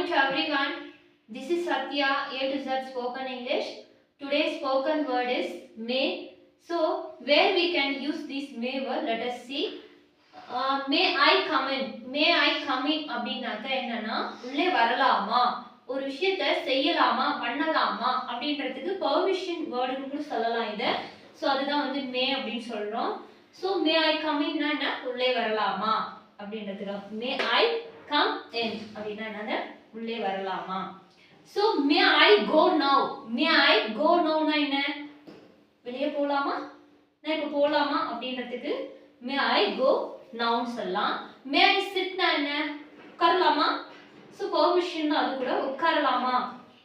morning to everyone. This is Satya, A to Z Spoken English. Today's spoken word is may. So, where we can use this may word, let us see. May I come in? May I come in அப்படின்னாக்க என்னன்னா உள்ளே வரலாமா, ஒரு விஷயத்தை செய்யலாமா, பண்ணலாமா அப்படின்றதுக்கு permission வேர்டுன்னு கூட சொல்லலாம் இதை. ஸோ அதுதான் வந்து மே அப்படின்னு சொல்கிறோம். ஸோ மே ஐ கம் இன்னா என்ன, உள்ளே வரலாமா அப்படின்றதுக்கு. மே ஐ கம் இன் அப்படின்னா என்னது, உள்ளே வரலாமா. ஸோ மே ஐ கோ நவ். மே ஐ கோ நவ்னா என்ன, வெளியே போகலாமா, நான் இப்போ போகலாமா அப்படின்றதுக்கு மே ஐ கோ நவுன்னு சொல்லலாம். மே ஐ சிட்னா என்ன, உட்காரலாமா. ஸோ பெர்மிஷன் அது கூட உட்காரலாமா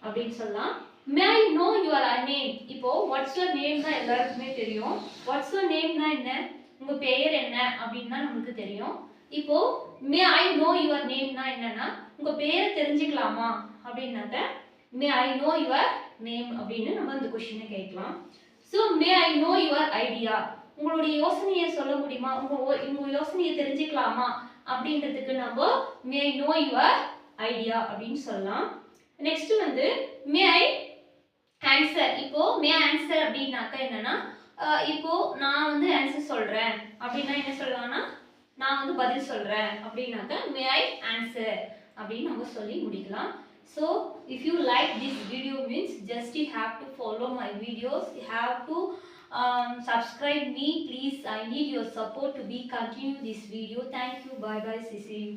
அப்படின்னு சொல்லலாம். மே ஐ நோ யுவர் நேம். இப்போ வாட்ஸ் யுவர் நேம் தான் எல்லாருக்குமே தெரியும். வாட்ஸ் யுவர் நேம்னா என்ன, உங்க பெயர் என்ன அப்படின்னு தான் நமக்கு தெரியும். இப்போ மே ஐ நோ யுவர் நேம்னா என்னன்னா உங்க பெயரை தெரிஞ்சுக்கலாமா அப்படின்னாக்க மே ஐ நோ யுவர் நேம் அப்படின்னு நம்ம இந்த கொஸ்டினை கேட்கலாம். So May I know your idea, உங்களுடைய யோசனையை சொல்ல முடியுமா, உங்க யோசனையை தெரிஞ்சுக்கலாமா அப்படின்றதுக்கு நம்ம மே ஐ நோ யுவர் ஐடியா அப்படின்னு சொல்லலாம். நெக்ஸ்ட் வந்து மே ஐ ஆன்சர். இப்போ மே ஆன்சர் அப்படின்னாக்கா என்னன்னா, இப்போ நான் வந்து ஆன்சர் சொல்றேன் அப்படின்னா என்ன சொல்லலாம்னா, நான் வந்து பதில் சொல்றேன் அப்படின்னாக்கா மே ஐ ஆன்சர் அப்படின்னு நம்ம சொல்லி முடிக்கலாம். So if you like this video means just you have to follow my videos, you have to subscribe me please. I need your support to be continue this video. Thank you, bye bye, see you.